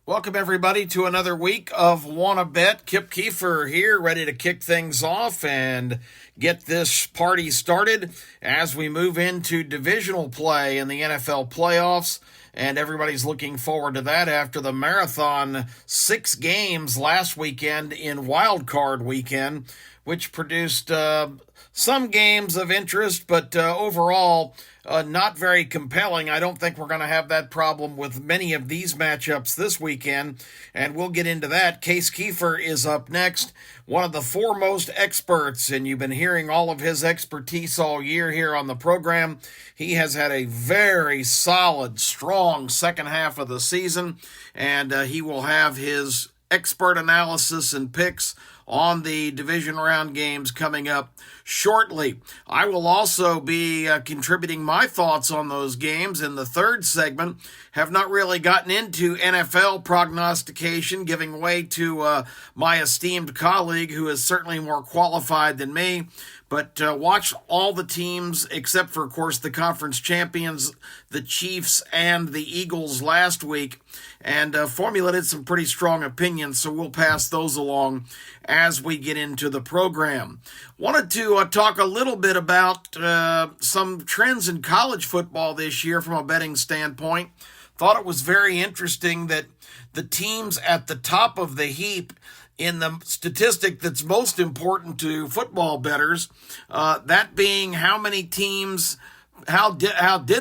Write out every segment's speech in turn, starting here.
Welcome, everybody, to another week of Wanna Bet. Kip Keefer here, ready to kick things off and get this party started as we move into divisional play in the NFL playoffs. And everybody's looking forward to that after the marathon 6 games last weekend in Wild Card weekend, which produced some games of interest, but overall not very compelling. I don't think we're going to have that problem with many of these matchups this weekend, and we'll get into that. Kip Keefer is up next, one of the foremost experts, and you've been hearing all of his expertise all year here on the program. He has had a very solid, strong second half of the season, and he will have his expert analysis and picks on the division round games coming up shortly. I will also be contributing my thoughts on those games in the third segment. Have not really gotten into NFL prognostication, giving way to my esteemed colleague who is certainly more qualified than me. But watch all the teams, except for, of course, the conference champions, the Chiefs and the Eagles last week, and formulated some pretty strong opinions, so we'll pass those along as we get into the program. Wanted to talk a little bit about some trends in college football this year from a betting standpoint. Thought it was very interesting that the teams at the top of the heap in the statistic that's most important to football bettors, that being how did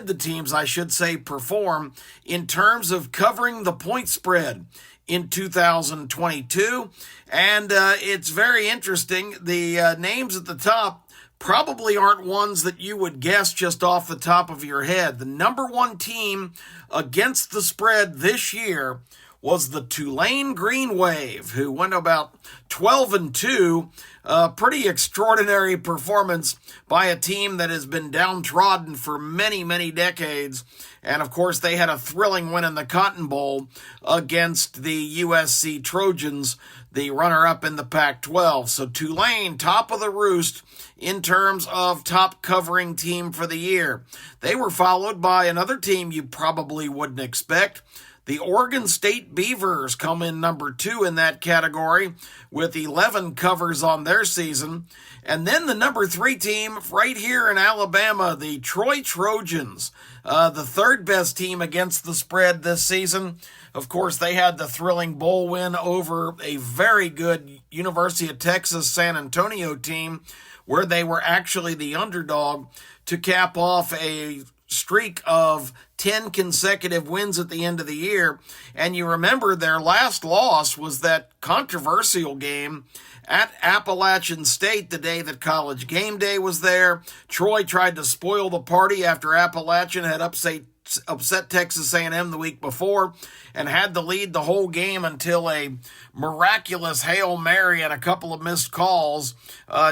the teams, I should say, perform in terms of covering the point spread in 2022. And it's very interesting. The names at the top probably aren't ones that you would guess just off the top of your head. The number one team against the spread this year was the Tulane Green Wave, who went about 12-2. Pretty extraordinary performance by a team that has been downtrodden for many, many decades. And, of course, they had a thrilling win in the Cotton Bowl against the USC Trojans, the runner-up in the Pac-12. So Tulane, top of the roost in terms of top covering team for the year. They were followed by another team you probably wouldn't expect. The Oregon State Beavers come in number 2 in that category with 11 covers on their season. And then the number 3 team right here in Alabama, the Troy Trojans, the third best team against the spread this season. Of course, they had the thrilling bowl win over a very good University of Texas San Antonio team, where they were actually the underdog to cap off a streak of 10 consecutive wins at the end of the year. And you remember their last loss was that controversial game at Appalachian State the day that College Game Day was there. Troy tried to spoil the party after Appalachian had upset Texas A&M the week before and had the lead the whole game until a miraculous Hail Mary and a couple of missed calls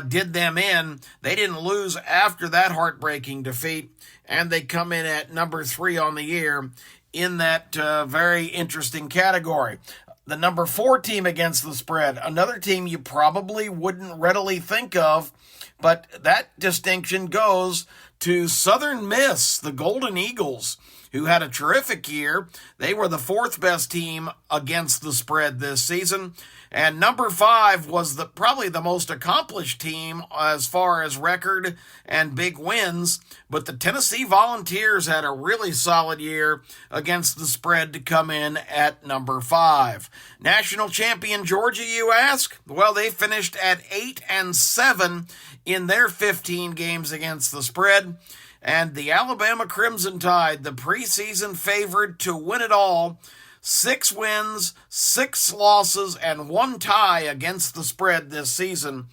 did them in. They didn't lose after that heartbreaking defeat, and they come in at number 3 on the year in that very interesting category. The number 4 team against the spread, another team you probably wouldn't readily think of, but that distinction goes to Southern Miss, the Golden Eagles, who had a terrific year. They were the 4th best team against the spread this season. And number 5 was probably the most accomplished team as far as record and big wins. But the Tennessee Volunteers had a really solid year against the spread to come in at number 5. National champion Georgia, you ask? Well, they finished at 8-7 in their 15 games against the spread. And the Alabama Crimson Tide, the preseason favorite to win it all, 6 wins, 6 losses, and 1 tie against the spread this season.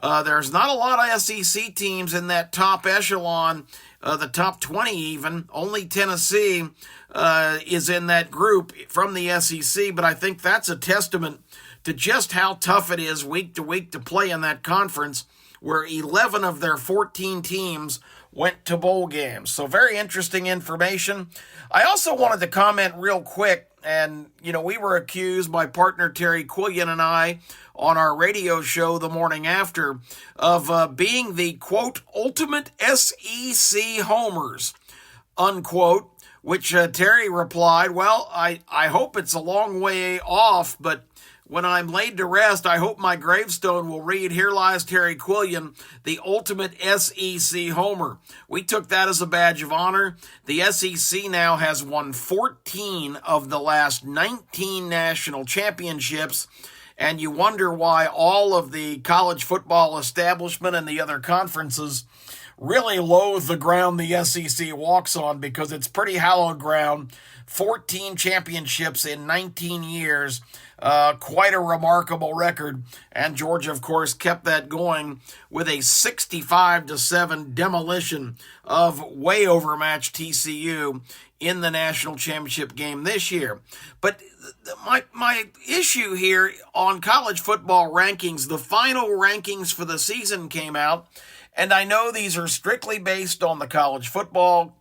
There's not a lot of SEC teams in that top echelon, the top 20 even. Only Tennessee is in that group from the SEC, but I think that's a testament to just how tough it is week to week to play in that conference, where 11 of their 14 teams went to bowl games. So very interesting information. I also wanted to comment real quick, and, we were accused, my partner Terry Quillian and I, on our radio show the morning after, of being the, quote, ultimate SEC homers, unquote, which Terry replied, well, I hope it's a long way off, but when I'm laid to rest, I hope my gravestone will read, "Here lies Terry Quillian, the ultimate SEC homer." We took that as a badge of honor. The SEC now has won 14 of the last 19 national championships, and you wonder why all of the college football establishment and the other conferences really loathe the ground the SEC walks on, because it's pretty hallowed ground. 14 championships in 19 years, quite a remarkable record. And Georgia, of course, kept that going with a 65-7 demolition of way overmatched TCU in the national championship game this year. But my issue here on college football rankings, the final rankings for the season came out, and I know these are strictly based on the college football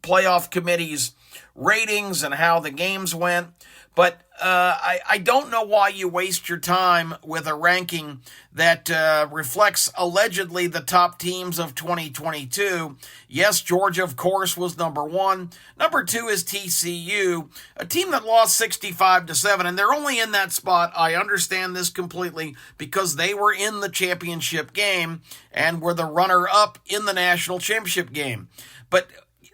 playoff committee's ratings and how the games went, but I don't know why you waste your time with a ranking that reflects allegedly the top teams of 2022. Yes, Georgia, of course, was number one. Number two is TCU, a team that lost 65-7, and they're only in that spot. I understand this completely, because they were in the championship game and were the runner-up in the national championship game. But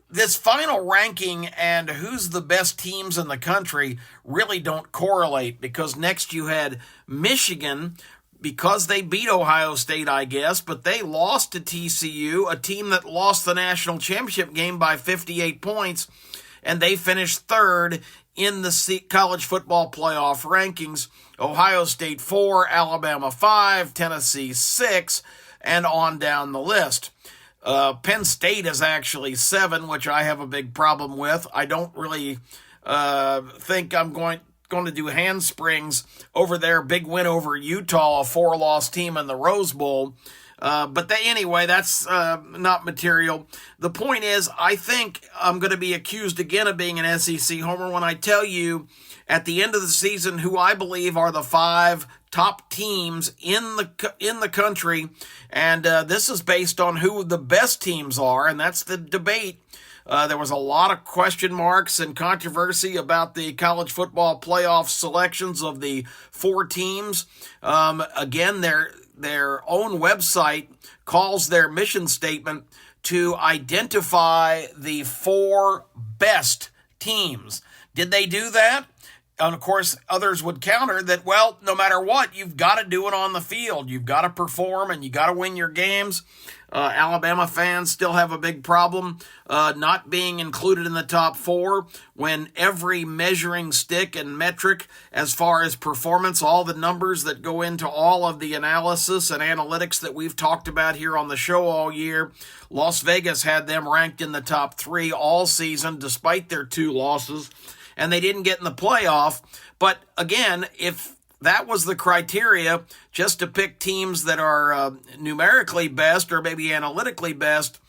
this final ranking and who's the best teams in the country really don't correlate, because next you had Michigan, because they beat Ohio State, I guess, but they lost to TCU, a team that lost the national championship game by 58 points, and they finished third in the college football playoff rankings. Ohio State 4, Alabama 5, Tennessee 6, and on down the list. Penn State is actually 7, which I have a big problem with. I don't really think I'm going to do handsprings over their big win over Utah, a 4-loss team in the Rose Bowl. But anyway, that's not material. The point is, I think I'm going to be accused again of being an SEC homer when I tell you at the end of the season who I believe are the 5 top teams in the country, and this is based on who the best teams are, and that's the debate. There was a lot of question marks and controversy about the college football playoff selections of the 4 teams. Again, their own website calls their mission statement to identify the 4 best teams. Did they do that? And of course, others would counter that, well, no matter what, you've got to do it on the field. You've got to perform and you got to win your games. Alabama fans still have a big problem not being included in the top 4 when every measuring stick and metric as far as performance, all the numbers that go into all of the analysis and analytics that we've talked about here on the show all year, Las Vegas had them ranked in the top 3 all season despite their 2 losses. And they didn't get in the playoff. But again, if that was the criteria, just to pick teams that are numerically best or maybe analytically best,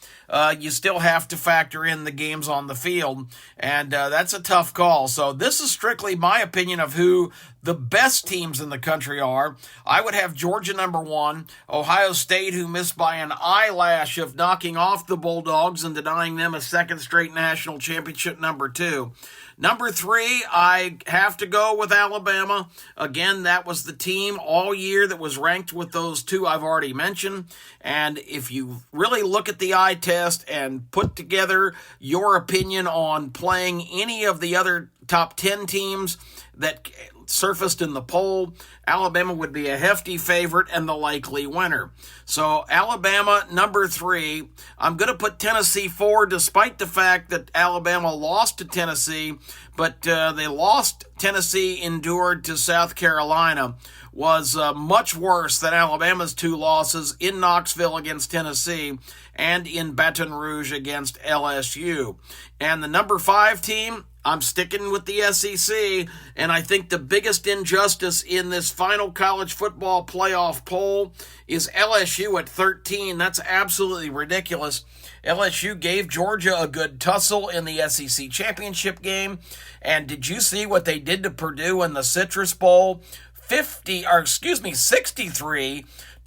you still have to factor in the games on the field. And that's a tough call. So this is strictly my opinion of who the best teams in the country are. I would have Georgia number 1, Ohio State, who missed by an eyelash of knocking off the Bulldogs and denying them a second straight national championship, number 2. Number 3, I have to go with Alabama. Again, that was the team all year that was ranked with those 2 I've already mentioned. And if you really look at the eye test and put together your opinion on playing any of the other top 10 teams that surfaced in the poll, Alabama would be a hefty favorite and the likely winner. So Alabama, number 3. I'm going to put Tennessee 4, despite the fact that Alabama lost to Tennessee, but they lost. Tennessee endured to South Carolina was much worse than Alabama's 2 losses in Knoxville against Tennessee and in Baton Rouge against LSU. And the number 5 team, I'm sticking with the SEC, and I think the biggest injustice in this final college football playoff poll is LSU at 13. That's absolutely ridiculous. LSU gave Georgia a good tussle in the SEC championship game, and did you see what they did to Purdue in the Citrus Bowl? 63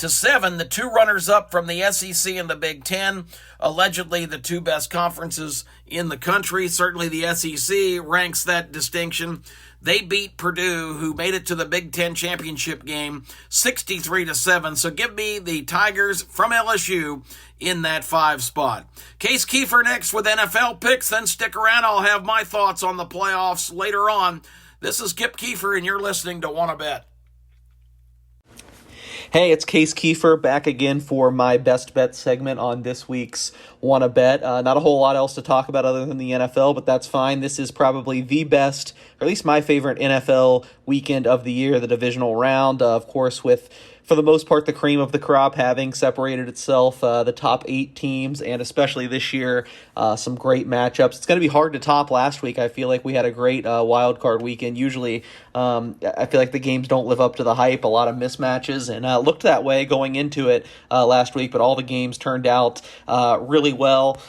7. The two runners-up from the SEC and the Big Ten, allegedly the two best conferences in the country. Certainly the SEC ranks that distinction. They beat Purdue, who made it to the Big Ten championship game, 63-7. So give me the Tigers from LSU in that 5 spot. Case Keefer next with NFL picks. Then stick around. I'll have my thoughts on the playoffs later on. This is Kip Keefer, and you're listening to Wanna Bet. Hey, it's Case Keefer back again for my best bet segment on this week's Wanna Bet. Not a whole lot else to talk about other than the NFL, but that's fine. This is probably the best, or at least my favorite NFL weekend of the year, the divisional round. Of course, with, for the most part, the cream of the crop having separated itself, the top 8 teams, and especially this year, some great matchups. It's going to be hard to top last week. I feel like we had a great wild card weekend. Usually, I feel like the games don't live up to the hype, a lot of mismatches, and looked that way going into it last week, but all the games turned out really well.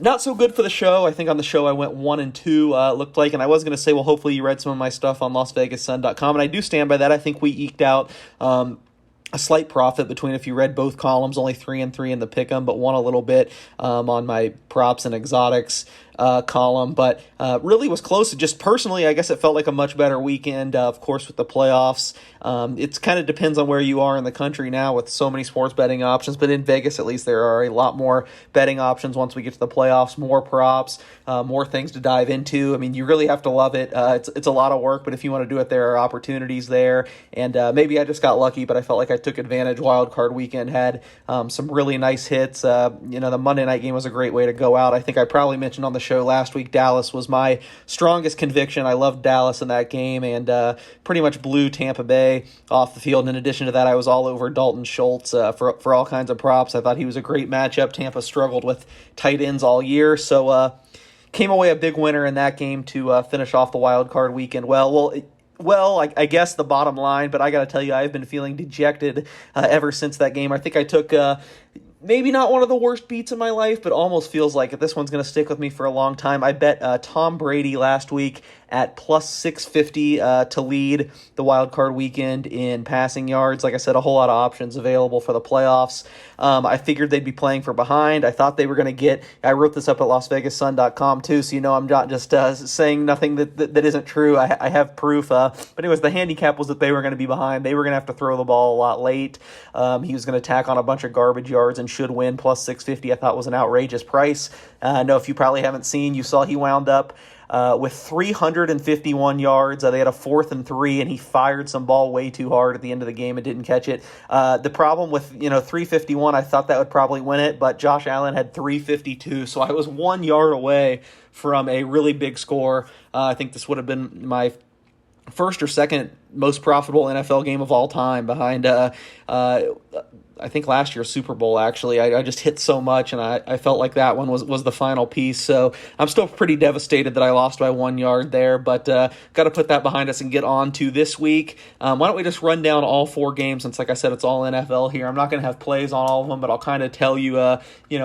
Not so good for the show. I think on the show I went 1-2, looked like, and I was going to say, well, hopefully you read some of my stuff on LasVegasSun.com, and I do stand by that. I think we eked out a slight profit between, if you read both columns, only 3-3 in the pick'em, but won a little bit on my props and exotics column, but really was close. Just personally, I guess it felt like a much better weekend. Of course, with the playoffs, it kind of depends on where you are in the country now with so many sports betting options, but in Vegas, at least, there are a lot more betting options once we get to the playoffs, more props, more things to dive into. I mean, you really have to love it. It's a lot of work, but if you want to do it, there are opportunities there, and maybe I just got lucky, but I felt like I took advantage. Wild card weekend had some really nice hits. The Monday night game was a great way to go out. I think I probably mentioned on the show last week, Dallas was my strongest conviction. I loved Dallas in that game, and pretty much blew Tampa Bay off the field. And in addition to that, I was all over Dalton Schultz for all kinds of props. I thought he was a great matchup. Tampa struggled with tight ends all year, so came away a big winner in that game to finish off the wild card weekend. Well, I guess the bottom line, but I got to tell you, I've been feeling dejected ever since that game. I think I took maybe not one of the worst beats in my life, but almost feels like it. This one's going to stick with me for a long time. I bet Tom Brady last week at plus 650 to lead the wild card weekend in passing yards. Like I said, a whole lot of options available for the playoffs. I figured they'd be playing for behind. I thought they were going to get, I wrote this up at LasVegasSun.com too, so you know I'm not just saying nothing that isn't true. I have proof. But anyways, the handicap was that they were going to be behind. They were going to have to throw the ball a lot late. He was going to tack on a bunch of garbage yards and should win. Plus 650 I thought was an outrageous price. I know if you probably haven't seen, you saw he wound up with 351 yards. They had a 4th and 3, and he fired some ball way too hard at the end of the game and didn't catch it. The problem with 351, I thought that would probably win it, but Josh Allen had 352, so I was 1 yard away from a really big score. I think this would have been my first or second most profitable NFL game of all time, behind I think last year's Super Bowl, actually. I just hit so much, and I felt like that one was the final piece. So I'm still pretty devastated that I lost by 1 yard there, but got to put that behind us and get on to this week. Why don't we just run down all 4 games, since, like I said, it's all NFL here. I'm not going to have plays on all of them, but I'll kind of tell you,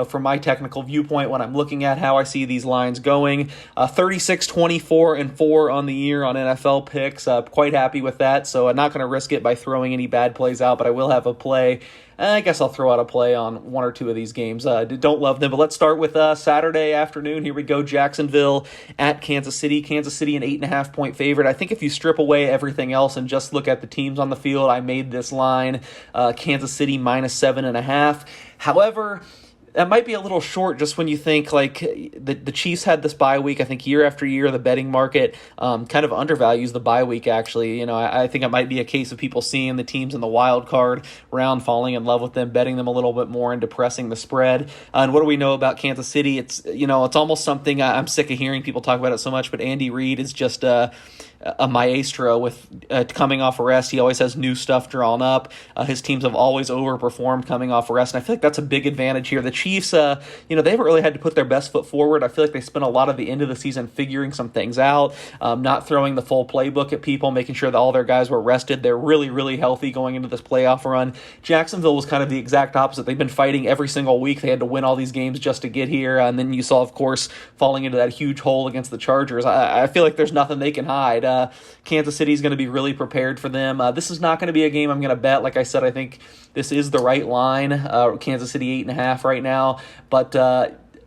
from my technical viewpoint, when I'm looking at how I see these lines going. 36, 24, and 4 on the year on NFL picks. Quite happy with that, so I'm not going to risk it by throwing any bad plays out, but I will have a play. I guess I'll throw out a play on 1 or 2 of these games. Don't love them, but let's start with Saturday afternoon. Here we go. Jacksonville at Kansas City. Kansas City an 8.5-point favorite. I think if you strip away everything else and just look at the teams on the field, I made this line Kansas City minus 7.5. However, that might be a little short just when you think like the Chiefs had this bye week. I think year after year the betting market kind of undervalues the bye week, actually. I think it might be a case of people seeing the teams in the wild card round, falling in love with them, betting them a little bit more and depressing the spread. And what do we know about Kansas City? It's almost something I'm sick of hearing people talk about it so much, but Andy Reid is just a maestro with coming off a rest. He always has new stuff drawn up. His teams have always overperformed coming off a rest, and I feel like that's a big advantage here. The Chiefs, they haven't really had to put their best foot forward. I feel like they spent a lot of the end of the season figuring some things out, not throwing the full playbook at people, making sure that all their guys were rested. They're really, really healthy going into this playoff run. Jacksonville was kind of the exact opposite. They've been fighting every single week. They had to win all these games just to get here, and then you saw, of course, falling into that huge hole against the Chargers. I feel like there's nothing they can hide. Kansas City is going to be really prepared for them. This is not going to be a game I'm going to bet. Like I said, I think this is the right line. Kansas City 8.5 right now, but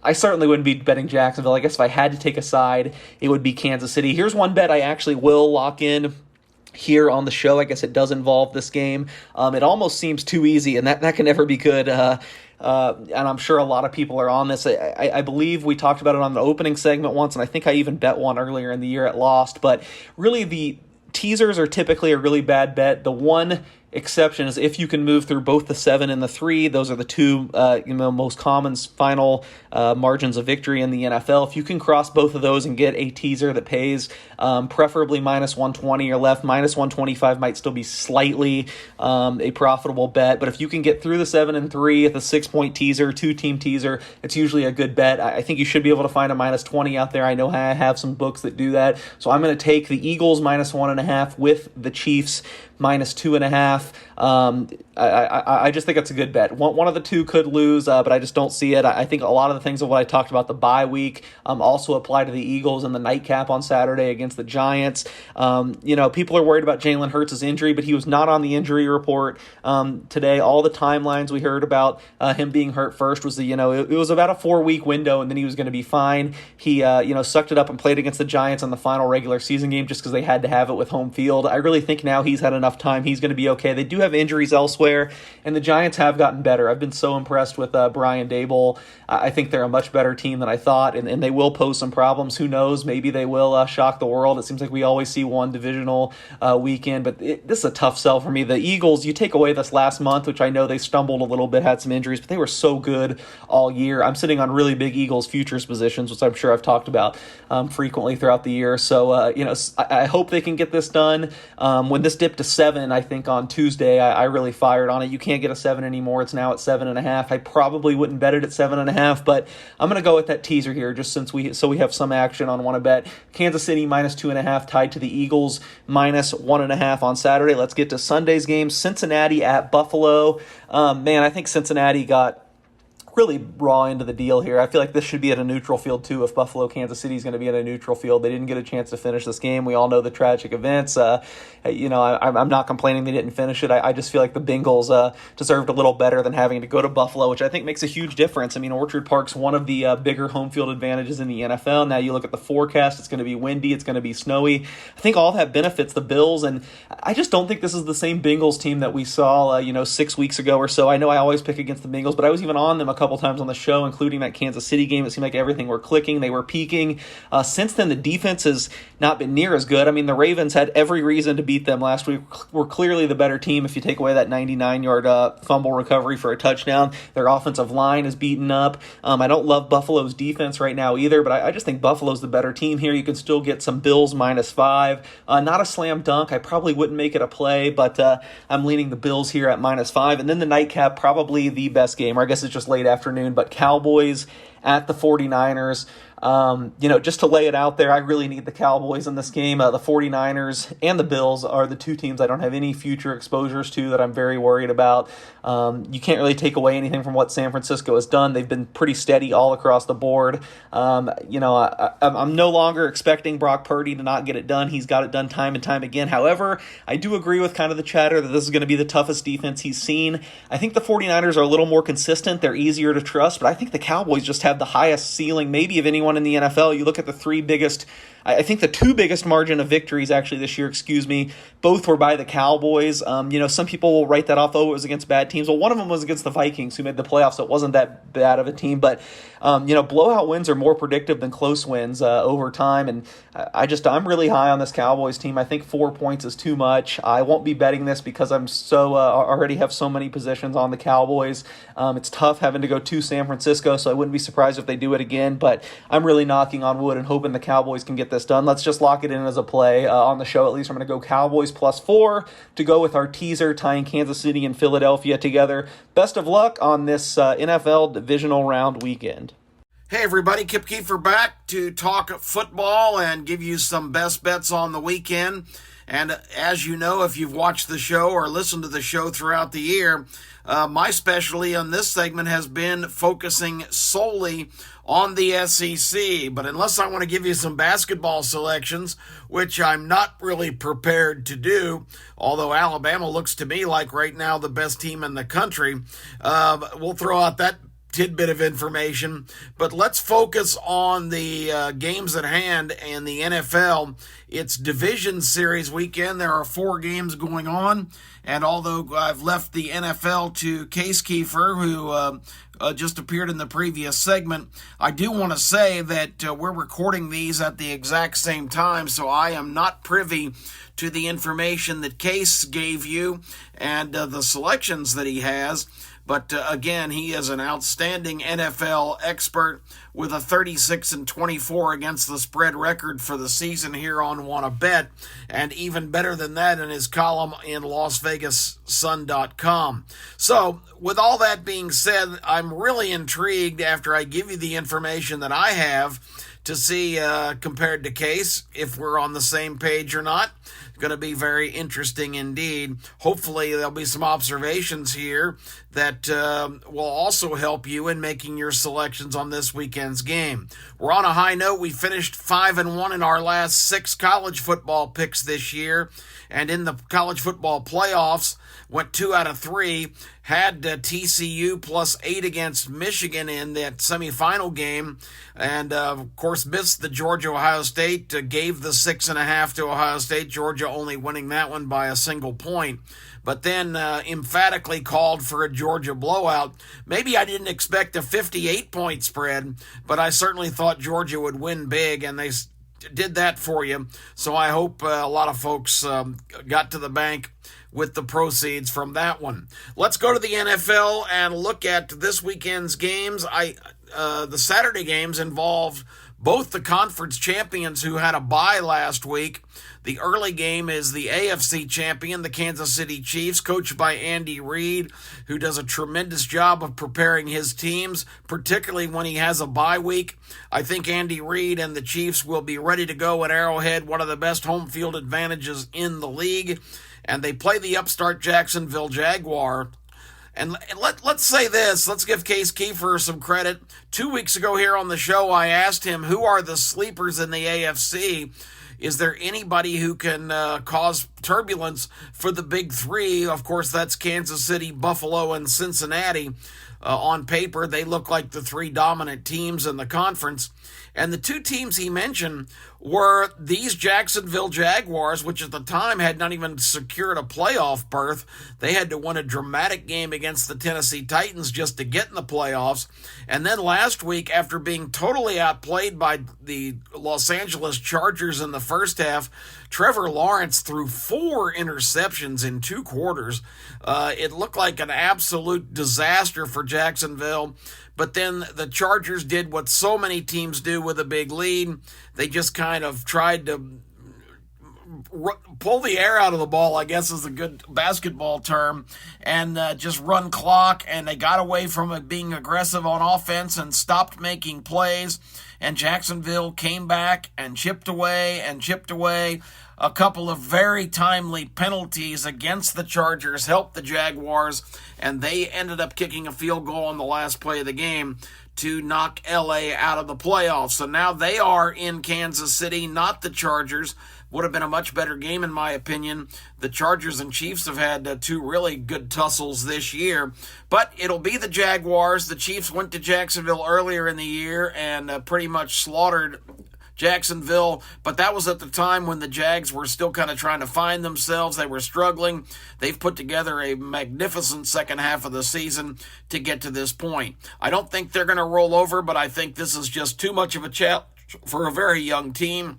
I certainly wouldn't be betting Jacksonville. I guess if I had to take a side, it would be Kansas City. Here's one bet I actually will lock in here on the show. I guess it does involve this game. It almost seems too easy, and that can never be good. And I'm sure a lot of people are on this. I believe we talked about it on the opening segment once, and I think I even bet one earlier in the year at Lost. But really, the teasers are typically a really bad bet. The one exception is if you can move through both the 7 and the 3. Those are the two most common final margins of victory in the NFL. If you can cross both of those and get a teaser that pays preferably minus 120 or left, minus 125 might still be slightly a profitable bet. But if you can get through the 7 and 3 at the 6-point teaser, 2-team teaser, it's usually a good bet. I think you should be able to find a minus 20 out there. I know I have some books that do that. So I'm going to take the Eagles minus 1.5 with the Chiefs minus 2.5. I just think it's a good bet. One of the two could lose, but I just don't see it. I think a lot of the things of what I talked about the bye week also apply to the Eagles and the nightcap on Saturday against the Giants. People are worried about Jalen Hurts' injury, but he was not on the injury report today. All the timelines we heard about him being hurt first was it was about a 4-week window, and then he was going to be fine. He sucked it up and played against the Giants on the final regular season game just because they had to have it with home field. I really think now he's had enough time. He's going to be okay. They do have injuries elsewhere, and the Giants have gotten better. I've been so impressed with Brian Daboll. I think they're a much better team than I thought, and they will pose some problems. Who knows? Maybe they will shock the world. It seems like we always see one divisional weekend, but this is a tough sell for me. The Eagles, you take away this last month, which I know they stumbled a little bit, had some injuries, but they were so good all year. I'm sitting on really big Eagles futures positions, which I'm sure I've talked about frequently throughout the year. So, I hope they can get this done. When this dipped to 7, I think on Tuesday, I really fired on it. You can't get a 7 anymore. It's now at 7.5. I probably wouldn't bet it at 7.5, but I'm going to go with that teaser here just since we have some action on want to bet. Kansas City minus 2.5 tied to the Eagles minus 1.5 on Saturday. Let's get to Sunday's game. Cincinnati at Buffalo. I think Cincinnati got really raw into the deal here. I feel like this should be at a neutral field too. If Buffalo, Kansas City is going to be at a neutral field, they didn't get a chance to finish this game. We all know the tragic events. I'm not complaining they didn't finish it. I just feel like the Bengals deserved a little better than having to go to Buffalo, which I think makes a huge difference. I mean, Orchard Park's one of the bigger home field advantages in the NFL. Now you look at the forecast, it's going to be windy, it's going to be snowy. I think all that benefits the Bills, and I just don't think this is the same Bengals team that we saw 6 weeks ago or so. I know I always pick against the Bengals, but I was even on them a couple times on the show, including that Kansas City game. It seemed like everything were clicking. They were peaking. Since then, the defense has not been near as good. I mean, the Ravens had every reason to beat them last week. Were clearly the better team if you take away that 99-yard fumble recovery for a touchdown. Their offensive line is beaten up. I don't love Buffalo's defense right now either, but I just think Buffalo's the better team here. You can still get some Bills minus 5. Not a slam dunk. I probably wouldn't make it a play, but I'm leaning the Bills here at minus 5. And then the nightcap, probably the best game, or I guess it's just late afternoon, but Cowboys at the 49ers. Just to lay it out there, I really need the Cowboys in this game. The 49ers and the Bills are the two teams I don't have any future exposures to that I'm very worried about. You can't really take away anything from what San Francisco has done. They've been pretty steady all across the board. I'm no longer expecting Brock Purdy to not get it done. He's got it done time and time again. However, I do agree with kind of the chatter that this is going to be the toughest defense he's seen. I think the 49ers are a little more consistent. They're easier to trust, but I think the Cowboys just have the highest ceiling maybe of anyone in the NFL. You look at the I think the two biggest margin of victories actually this year, both were by the Cowboys. Some people will write that off, it was against bad teams. Well, one of them was against the Vikings, who made the playoffs, so it wasn't that bad of a team. But, blowout wins are more predictive than close wins over time. And I'm really high on this Cowboys team. I think 4 points is too much. I won't be betting this because I'm already have so many positions on the Cowboys. It's tough having to go to San Francisco, so I wouldn't be surprised if they do it again. But I'm really knocking on wood and hoping the Cowboys can get this done. Let's just lock it in as a play on the show. At least I'm going to go Cowboys plus 4 to go with our teaser tying Kansas City and Philadelphia together. Best of luck on this NFL divisional round weekend. Hey everybody, Kip Keefer back to talk football and give you some best bets on the weekend. And as you know, if you've watched the show or listened to the show throughout the year, my specialty on this segment has been focusing solely on the SEC. But unless I want to give you some basketball selections, which I'm not really prepared to do, although Alabama looks to me like right now the best team in the country, we'll throw out that tidbit of information. But let's focus on the games at hand and the NFL. It's Division Series weekend. There are 4 games going on. And although I've left the NFL to Kip Keefer, who just appeared in the previous segment, I do want to say that we're recording these at the exact same time, so I am not privy to the information that Case gave you and the selections that he has. But again, he is an outstanding NFL expert with a 36-24 against the spread record for the season here on Wanna Bet, and even better than that in his column in LasVegasSun.com. So, with all that being said, I'm really intrigued after I give you the information that I have to see, compared to Case, if we're on the same page or not. It's going to be very interesting indeed. Hopefully there'll be some observations here that will also help you in making your selections on this weekend's game. We're on a high note. We finished 5-1 in our last 6 college football picks this year, and in the college football playoffs, went 2 out of 3, had TCU +8 against Michigan in that semifinal game, and of course missed the Georgia-Ohio State, gave the 6.5 to Ohio State, Georgia only winning that one by a single point, but then emphatically called for a Georgia blowout. Maybe I didn't expect a 58-point spread, but I certainly thought Georgia would win big, and they did that for you, so I hope a lot of folks got to the bank with the proceeds from that one. Let's go to the NFL and look at this weekend's games. The Saturday games involved both the conference champions who had a bye last week. The early game is the AFC champion, the Kansas City Chiefs, coached by Andy Reid, who does a tremendous job of preparing his teams, particularly when he has a bye week. I think Andy Reid and the Chiefs will be ready to go at Arrowhead, one of the best home field advantages in the league. And they play the upstart Jacksonville Jaguar. And let's say this, let's give Kip Keefer some credit. 2 weeks ago here on the show, I asked him, who are the sleepers in the AFC? Is there anybody who can cause turbulence for the big 3? Of course, that's Kansas City, Buffalo, and Cincinnati. On paper, they look like the 3 dominant teams in the conference. And the 2 teams he mentioned were these Jacksonville Jaguars, which at the time had not even secured a playoff berth. They had to win a dramatic game against the Tennessee Titans just to get in the playoffs. And then last week, after being totally outplayed by the Los Angeles Chargers in the first half, Trevor Lawrence threw 4 interceptions in 2 quarters. It looked like an absolute disaster for Jacksonville. But then the Chargers did what so many teams do with a big lead. They just kind of tried to pull the air out of the ball, I guess is a good basketball term, and just run clock, and they got away from it being aggressive on offense and stopped making plays, and Jacksonville came back and chipped away. A couple of very timely penalties against the Chargers helped the Jaguars, and they ended up kicking a field goal on the last play of the game to knock LA out of the playoffs. So now they are in Kansas City, not the Chargers. Would have been a much better game, in my opinion. The Chargers and Chiefs have had 2 really good tussles this year. But it'll be the Jaguars. The Chiefs went to Jacksonville earlier in the year and pretty much slaughtered Jacksonville, but that was at the time when the Jags were still kind of trying to find themselves. They were struggling. They've put together a magnificent second half of the season to get to this point. I don't think they're going to roll over, but I think this is just too much of a challenge for a very young team.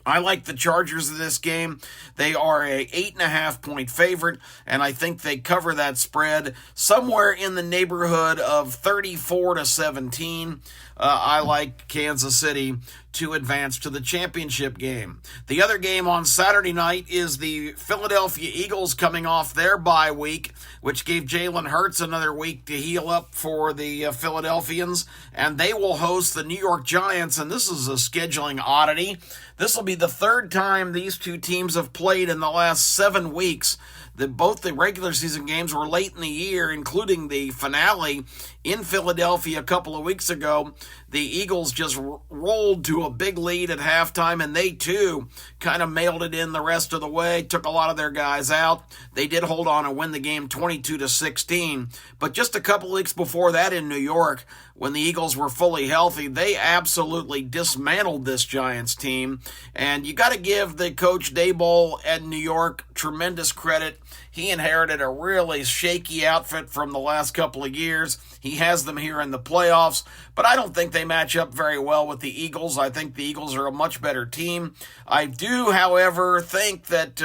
I like the Chargers in this game. They are a 8.5-point favorite, and I think they cover that spread somewhere in the neighborhood of 34-17. I like Kansas City to advance to the championship game. The other game on Saturday night is the Philadelphia Eagles coming off their bye week, which gave Jalen Hurts another week to heal up for the Philadelphians, and they will host the New York Giants, and this is a scheduling oddity. This will be the third time these two teams have played in the last 7 weeks. Both the regular season games were late in the year, including the finale in Philadelphia a couple of weeks ago. The Eagles just rolled to a big lead at halftime, and they too kind of mailed it in the rest of the way, took a lot of their guys out. They did hold on and win the game 22-16, but just a couple of weeks before that in New York, when the Eagles were fully healthy, they absolutely dismantled this Giants team, and you got to give the coach Daboll at New York tremendous credit. He inherited a really shaky outfit from the last couple of years. He has them here in the playoffs, but I don't think they match up very well with the Eagles. I think the Eagles are a much better team. I do, however, think that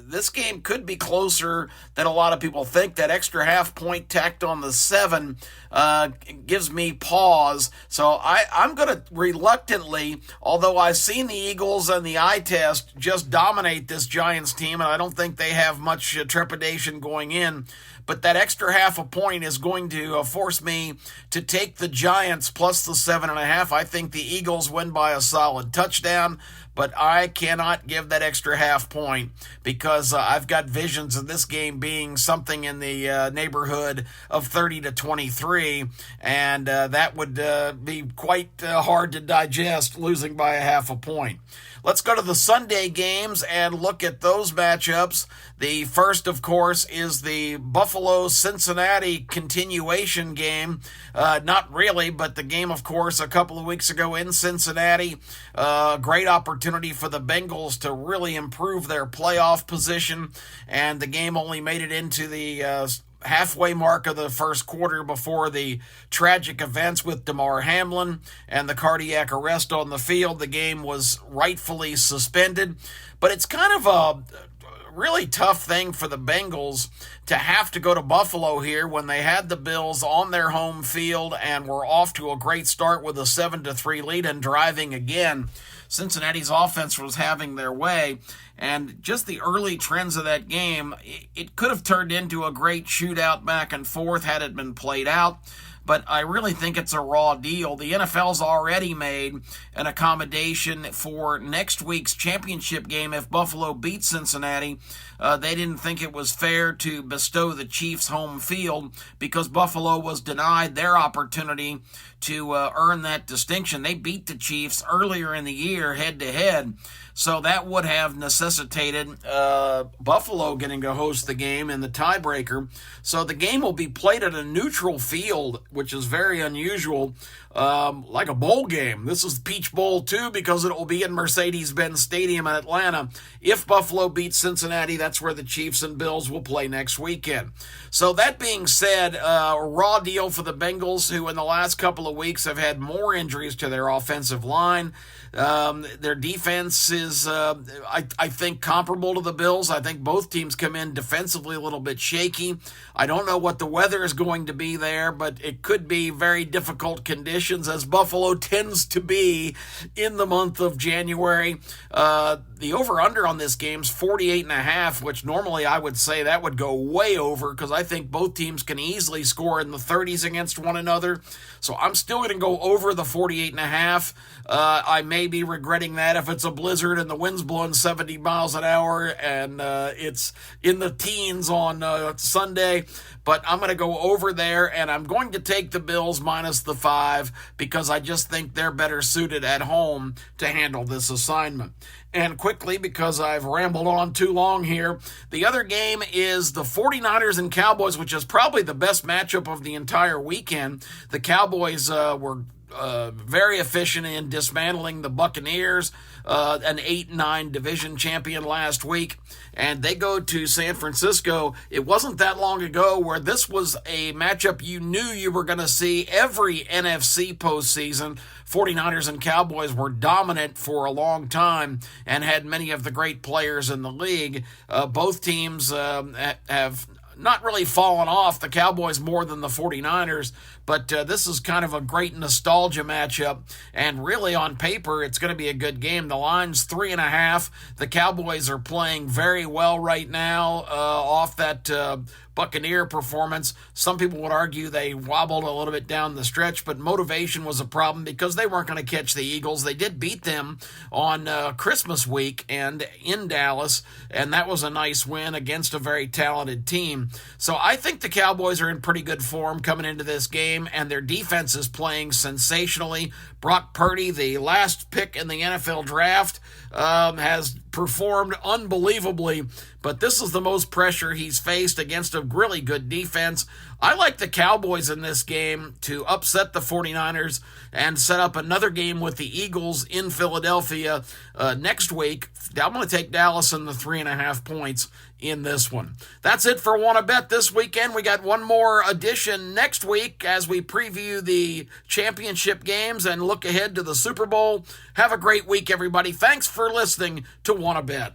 this game could be closer than a lot of people think. That extra half point tacked on the 7 gives me pause. So I'm going to reluctantly, although I've seen the Eagles and the eye test just dominate this Giants team, and I don't think they have much trepidation going in, but that extra half a point is going to force me to take the Giants plus the 7.5. I think the Eagles win by a solid touchdown, but I cannot give that extra half point because I've got visions of this game being something in the neighborhood of 30-23, and that would be quite hard to digest, losing by a half a point. Let's go to the Sunday games and look at those matchups. The first, of course, is the Buffalo-Cincinnati continuation game. Not really, but the game, of course, a couple of weeks ago in Cincinnati. Great opportunity for the Bengals to really improve their playoff position, and the game only made it into the halfway mark of the first quarter before the tragic events with Damar Hamlin and the cardiac arrest on the field. The game was rightfully suspended, but it's kind of a really tough thing for the Bengals to have to go to Buffalo here when they had the Bills on their home field and were off to a great start with a 7-3 lead and driving again. Cincinnati's offense was having their way, and just the early trends of that game, it could have turned into a great shootout back and forth had it been played out. But I really think it's a raw deal. The NFL's already made an accommodation for next week's championship game if Buffalo beats Cincinnati. They didn't think it was fair to bestow the Chiefs home field because Buffalo was denied their opportunity to earn that distinction. They beat the Chiefs earlier in the year head-to-head. So that would have necessitated Buffalo getting to host the game in the tiebreaker. So the game will be played at a neutral field, which is very unusual, like a bowl game. This is Peach Bowl, too, because it will be in Mercedes-Benz Stadium in Atlanta. If Buffalo beats Cincinnati, that's where the Chiefs and Bills will play next weekend. So that being said, a raw deal for the Bengals, who in the last couple of weeks have had more injuries to their offensive line. Their defense is, I think, comparable to the Bills. I think both teams come in defensively a little bit shaky. I don't know what the weather is going to be there, but it could be very difficult conditions, as Buffalo tends to be in the month of January. The over-under on this game is 48.5, which normally I would say that would go way over because I think both teams can easily score in the 30s against one another. So I'm still going to go over the 48.5. I may be regretting that if it's a blizzard and the wind's blowing 70 miles an hour and it's in the teens on Sunday. But I'm going to go over there, and I'm going to take the Bills minus the 5 because I just think they're better suited at home to handle this assignment. And quickly, because I've rambled on too long here, the other game is the 49ers and Cowboys, which is probably the best matchup of the entire weekend. The Cowboys were very efficient in dismantling the Buccaneers, an 8-9 division champion last week, and they go to San Francisco. It wasn't that long ago where this was a matchup you knew you were going to see every NFC postseason. 49ers and Cowboys were dominant for a long time and had many of the great players in the league. Both teams have not really fallen off the Cowboys more than the 49ers, but this is kind of a great nostalgia matchup, and really on paper it's going to be a good game. The line's 3.5. The Cowboys are playing very well right now off that Buccaneer performance. Some people would argue they wobbled a little bit down the stretch, but motivation was a problem because they weren't going to catch the Eagles. They did beat them on Christmas week and in Dallas, and that was a nice win against a very talented team. So I think the Cowboys are in pretty good form coming into this game, and their defense is playing sensationally. Brock Purdy, the last pick in the NFL draft, has performed unbelievably, but this is the most pressure he's faced against a really good defense. I like the Cowboys in this game to upset the 49ers and set up another game with the Eagles in Philadelphia next week. I'm going to take Dallas in the 3.5 points in this one. That's it for Wanna Bet this weekend. We got one more edition next week as we preview the championship games and look ahead to the Super Bowl. Have a great week, everybody. Thanks for listening to Wanna Bet.